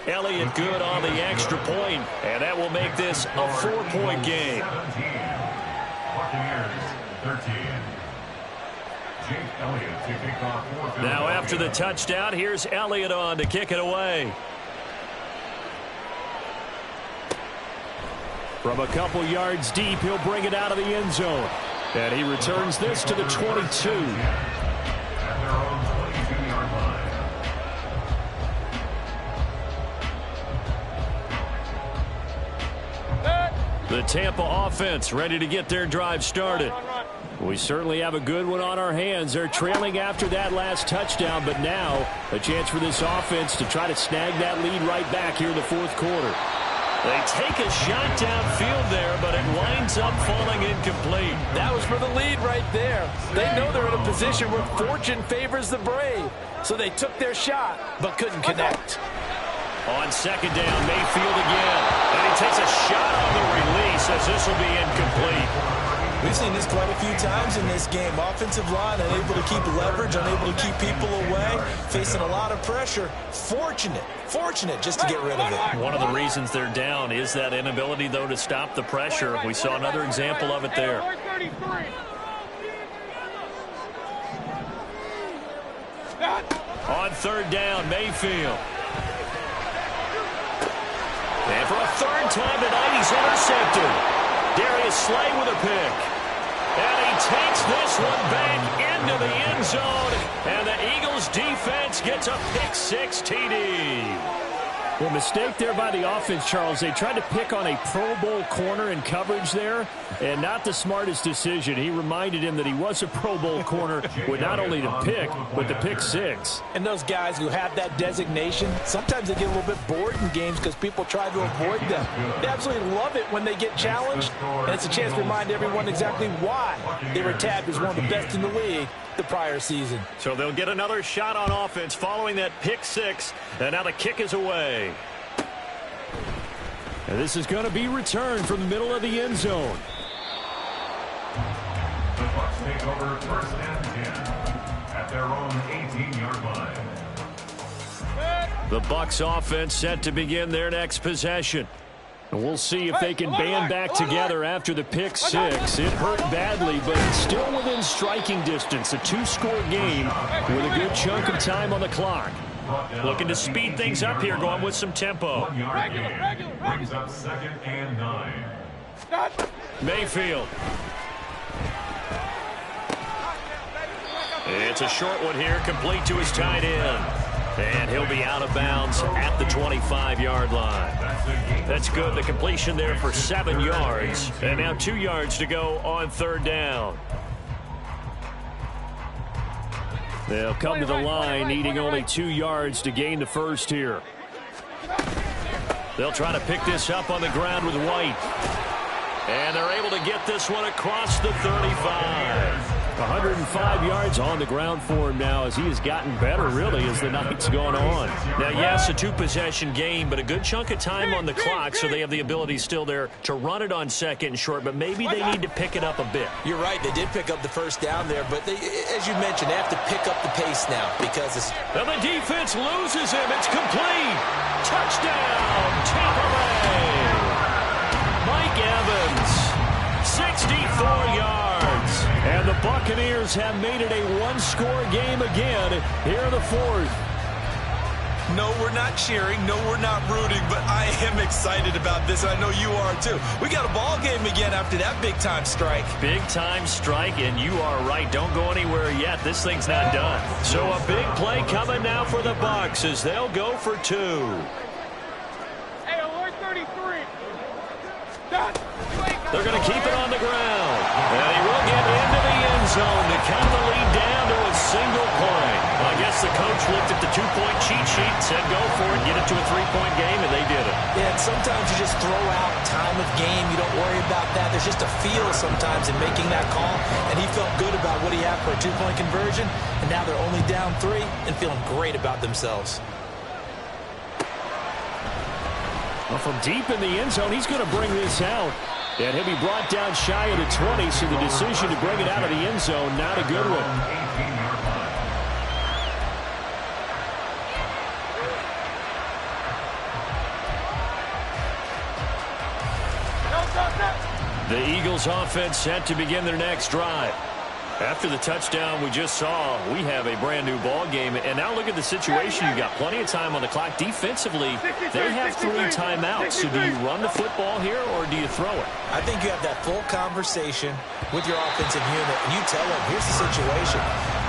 Elliott good on the extra point, and that will make this a 4-point game. 17. Buccaneers 13. Now after the touchdown, here's Elliott on to kick it away. From a couple yards deep, he'll bring it out of the end zone. And he returns this to the 22. At their own 22-yard line. The Tampa offense ready to get their drive started. We certainly have a good one on our hands. They're trailing after that last touchdown, but now a chance for this offense to try to snag that lead right back here in the fourth quarter. They take a shot downfield there, but it winds up falling incomplete. That was for the lead right there. They know they're in a position where fortune favors the brave. So they took their shot, but couldn't connect. On second down, Mayfield again. And he takes a shot on the release as this will be incomplete. We've seen this quite a few times in this game. Offensive line unable to keep leverage, unable to keep people away, facing a lot of pressure. Fortunate just to get rid of it. One of the reasons they're down is that inability, though, to stop the pressure. We saw another example of it there. On third down, Mayfield. And for a third time tonight, he's intercepted. Darius Slay with a pick. And he takes this one back into the end zone. And the Eagles defense gets a pick-6 TD. Well, mistake there by the offense, Charles. They tried to pick on a Pro Bowl corner in coverage there, and not the smartest decision. He reminded him that he was a Pro Bowl corner with not only the pick, but the pick-6. And those guys who have that designation, sometimes they get a little bit bored in games because people try to avoid them. They absolutely love it when they get challenged, and it's a chance to remind everyone exactly why they were tabbed as one of the best in the league the prior season. So they'll get another shot on offense following that pick-6, and now the kick is away. And this is going to be returned from the middle of the end zone. The Bucs take over first and 10 at their own 18-yard line. The Bucs offense set to begin their next possession. And we'll see if they can band back together after the pick-6. It hurt badly, but it's still within striking distance. A 2-score game with a good chunk of time on the clock. Looking to speed things up here, going with some tempo. 1 yard gain brings up second and 9. Mayfield. It's a short one here, complete to his tight end. And he'll be out of bounds at the 25-yard line. That's good. The completion there for 7 yards. And now 2 yards to go on third down. They'll come to the line needing only 2 yards to gain the first here. They'll try to pick this up on the ground with White. And they're able to get this one across the 35. 105 yards on the ground for him now as he has gotten better, really, as the night's gone on. Now, yes, a 2-possession game, but a good chunk of time on the clock, so they have the ability still there to run it on second and short, but maybe they need to pick it up a bit. You're right. They did pick up the first down there, but they, as you mentioned, they have to pick up the pace now because it's... Now the defense loses him. It's complete. Touchdown, Tampa Bay. Mike Evans, 64 yards. And the Buccaneers have made it a 1-score game again here in the fourth. No, we're not cheering. No, we're not rooting, but I am excited about this. I know you are too. We got a ball game again after that big-time strike. Big-time strike, and you are right. Don't go anywhere yet. This thing's not done. So a big play coming now for the Bucs as they'll go for 2. Hey, alert 33. They're going to keep it on the ground. And he will get into the end zone to cut the lead down to a single point. Well, I guess the coach looked at the 2-point cheat sheet and said go for it, get it to a 3-point game, and they did it. Yeah, and sometimes you just throw out time of game. You don't worry about that. There's just a feel sometimes in making that call, and he felt good about what he had for a 2-point conversion, and now they're only down 3 and feeling great about themselves. Well, from deep in the end zone, he's going to bring this out. And he'll be brought down shy of the 20, so the decision to bring it out of the end zone, not a good one. The Eagles offense set to begin their next drive. After the touchdown we just saw, we have a brand-new ball game. And now look at the situation. You've got plenty of time on the clock. Defensively, they have 3 timeouts. So do you run the football here or do you throw it? I think you have that full conversation with your offensive unit, and you tell them, here's the situation.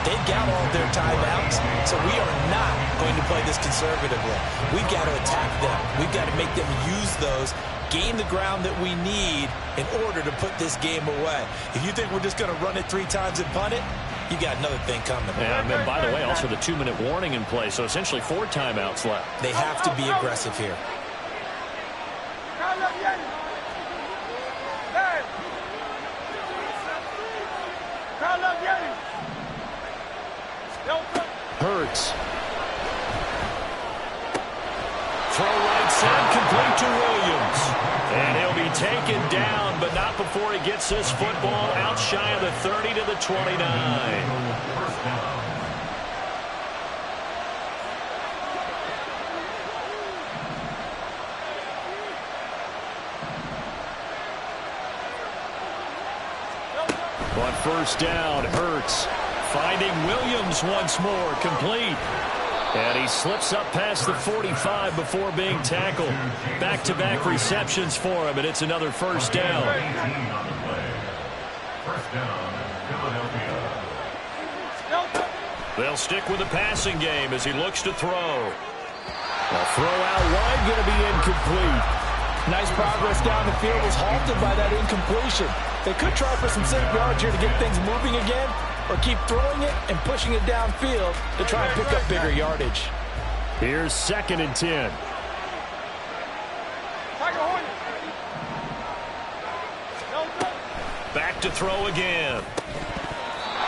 They've got all their timeouts, so we are not going to play this conservatively. We've got to attack them. We've got to make them use those, gain the ground that we need in order to put this game away. If you think we're just going to run it 3 times and punt it, you got another thing coming. Yeah, and then, by the way, also the 2-minute warning in play, so essentially 4 timeouts left. They have to be aggressive here. Hurts. Throw right side, complete to Williams. And he'll be taken down, but not before he gets this football out shy of the 30 to the 29. On first down, Hurts finding Williams once more, complete. And he slips up past the 45 before being tackled. Back-to-back receptions for him, and it's another first down. They'll stick with the passing game as he looks to throw. A throw out wide, going to be incomplete. Nice progress down the field was halted by that incompletion. They could try for some safe yards here to get things moving again, or keep throwing it and pushing it downfield to try and pick up bigger yardage. Here's 2nd and 10. Back to throw again.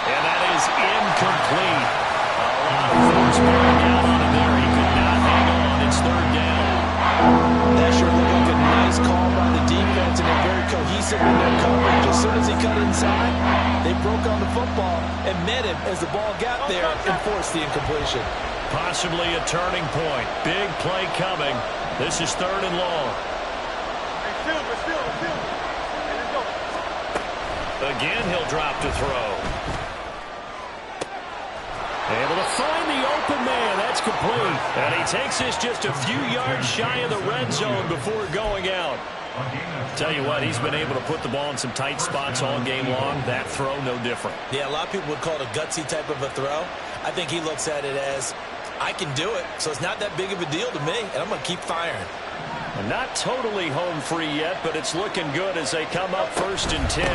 And that is incomplete. A lot of folks bearing down on him there. He could not hang on. It's 3rd down. That sure looked like a nice call by the defense, and they're very cohesive in their coverage. As soon as he cut inside, they broke on the football and met him as the ball got there and forced the incompletion. Possibly a turning point. Big play coming. This is 3rd and long. Again, he'll drop to throw. Able to find the open man. That's complete. And he takes this just a few yards shy of the red zone before going out. Tell you what, he's been able to put the ball in some tight spots all game long. That throw, no different. Yeah, a lot of people would call it a gutsy type of a throw. I think he looks at it as, I can do it, so it's not that big of a deal to me, and I'm going to keep firing. Not totally home free yet, but it's looking good as they come up 1st and 10.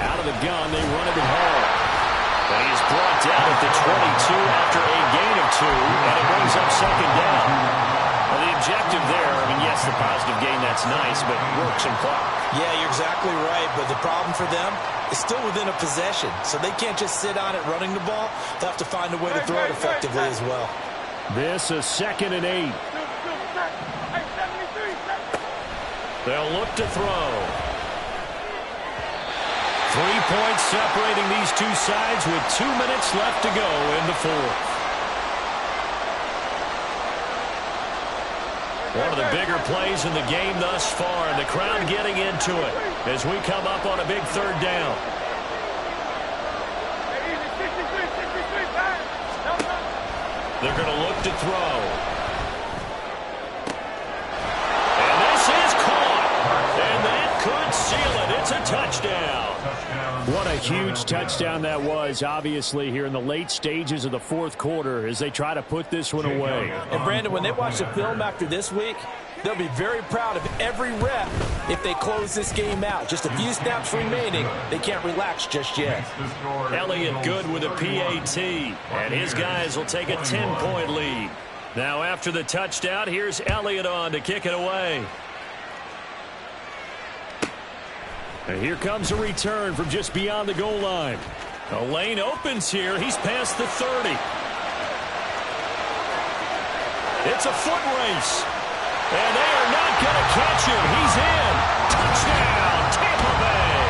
Out of the gun, they run it home. And he's brought down at the 22 after a gain of 2, and it brings up 2nd down. Well, the objective there, I mean, yes, the positive gain, that's nice, but work some clock. Yeah, you're exactly right, but the problem for them is still within a possession, so they can't just sit on it running the ball. They'll have to find a way to throw it effectively as well. This is 2nd and 8. They'll look to throw. 3 points separating these two sides with 2 minutes left to go in the 4th. One of the bigger plays in the game thus far, and the crowd getting into it as we come up on a big 3rd down. They're going to look to throw. And this is caught. And that could seal it. It's a touchdown. What a huge touchdown that was, obviously, here in the late stages of the 4th quarter as they try to put this one away. And, Brandon, when they watch the film after this week, they'll be very proud of every rep if they close this game out. Just a few snaps remaining. They can't relax just yet. Elliott good with a PAT, and his guys will take a 10-point lead. Now after the touchdown, here's Elliott on to kick it away. And here comes a return from just beyond the goal line. The lane opens here. He's past the 30. It's a foot race. And they are not going to catch him. He's in. Touchdown, Tampa Bay.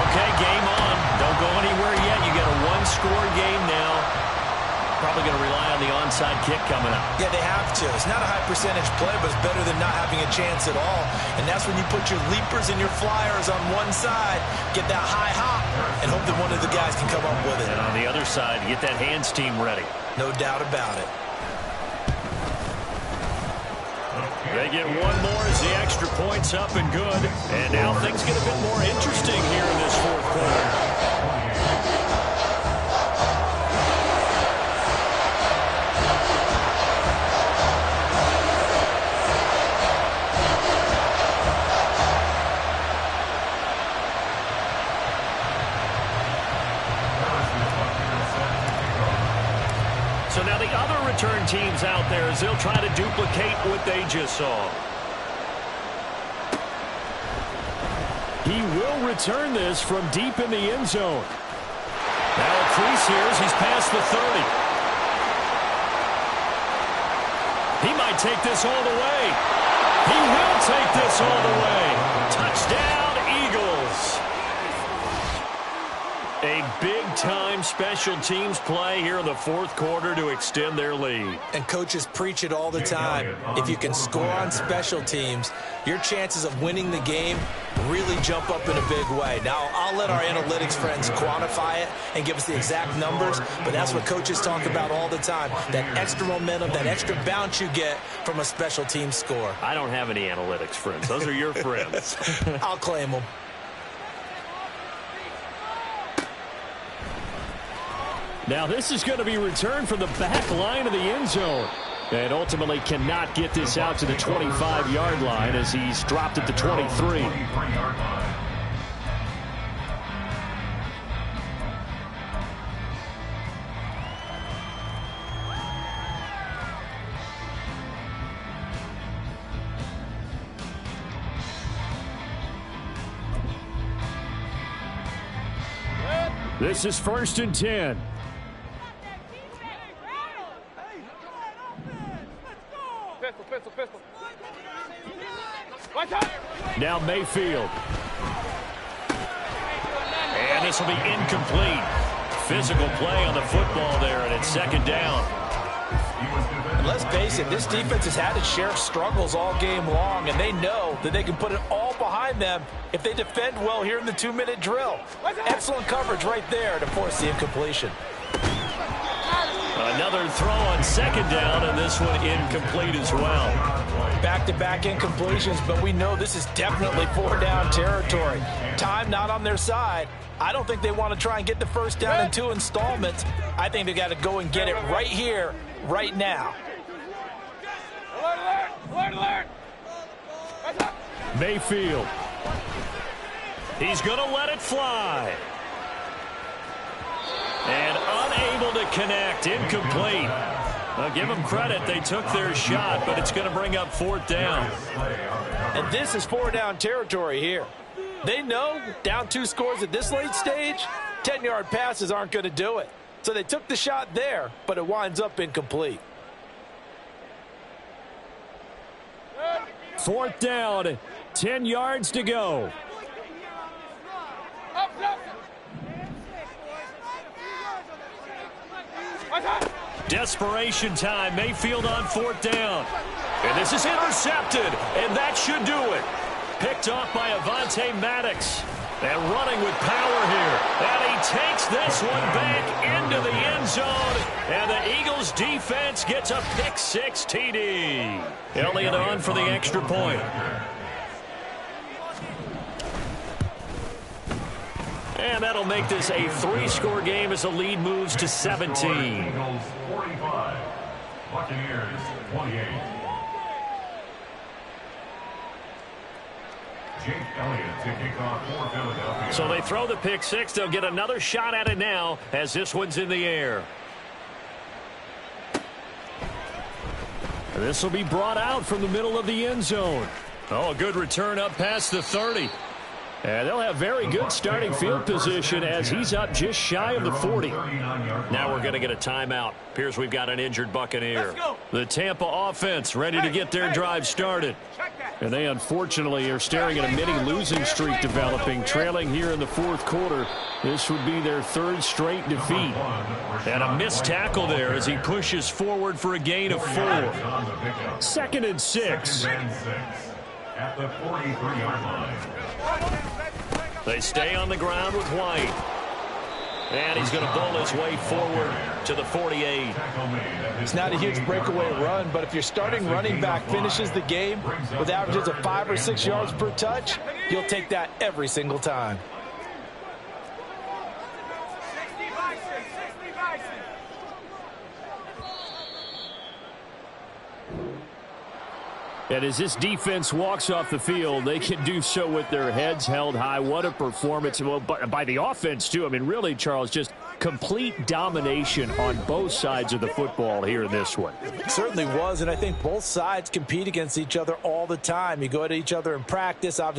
Okay, game on. Don't go anywhere yet. You got a one-score game now. Probably going to rely on the onside kick coming up. Yeah, they have to. It's not a high percentage play, but it's better than not having a chance at all. And that's when you put your leapers and your flyers on one side, get that high hop, and hope that one of the guys can come up with it. And on the other side, get that hands team ready. No doubt about it. They get one more as the extra point's up and good. And now things get a bit more interesting here in this 4th quarter. So now the other return teams out there as they'll try to duplicate what they just saw. He will return this from deep in the end zone. Now a crease here as he's past the 30. He might take this all the way. He will take this all the way. Touchdown, Eagles. A big-time special teams play here in the fourth quarter to extend their lead. And coaches preach it all the time. If you can score on special teams, your chances of winning the game really jump up in a big way. Now, I'll let our analytics friends quantify it and give us the exact numbers, but that's what coaches talk about all the time, that extra momentum, that extra bounce you get from a special team score. I don't have any analytics friends. Those are your friends. I'll claim them. Now this is going to be returned from the back line of the end zone. And ultimately cannot get this out to the 25-yard line as he's dropped at the 23. This is 1st and 10. Now Mayfield. And this will be incomplete. Physical play on the football there, and it's 2nd down. And let's face it, this defense has had its share of struggles all game long, and they know that they can put it all behind them if they defend well here in the 2-minute drill. Excellent coverage right there to force the incompletion. Another throw on 2nd down, and this one incomplete as well. Back-to-back incompletions, but we know this is definitely 4-down territory. Time not on their side. I don't think they want to try and get the first down in 2 installments. I think they got to go and get it right here, right now. Alert, alert, alert. Mayfield. He's going to let it fly. And unable to connect. Incomplete. I'll give them credit. They took their shot, but it's going to bring up 4th down. And this is 4-down territory here. They know down 2 scores at this late stage, 10-yard passes aren't going to do it. So they took the shot there, but it winds up incomplete. 4th down, 10 yards to go. Desperation time. Mayfield on 4th down. And this is intercepted, and that should do it. Picked off by Avonte Maddox. And running with power here. And he takes this one back into the end zone. And the Eagles defense gets a pick-6 TD. Elliott on for the extra point. And that'll make this a 3-score game as the lead moves to 17. Eagles 45, Buccaneers 28. Jake Elliott to kick off for Philadelphia. So they throw the pick-6. They'll get another shot at it now as this one's in the air. This will be brought out from the middle of the end zone. Oh, a good return up past the 30. And they'll have very good starting field position as he's up just shy of the 40. Now we're going to get a timeout. Appears we've got an injured Buccaneer. The Tampa offense ready to get their drive started. And they unfortunately are staring at a mini losing streak developing, trailing here in the 4th quarter. This would be their 3rd straight defeat. And a missed tackle there as he pushes forward for a gain of 4. 2nd and 6. At the 43-yard line. They stay on the ground with White. And he's going to bowl his way forward to the 48. It's not a huge breakaway run, but if your starting running back finishes the game with averages of 5 or 6 yards per touch, you'll take that every single time. And as this defense walks off the field, they can do so with their heads held high. What a performance. Well, by the offense, too. I mean, really, Charles, just complete domination on both sides of the football here in this one. It certainly was, and I think both sides compete against each other all the time. You go at each other in practice, obviously.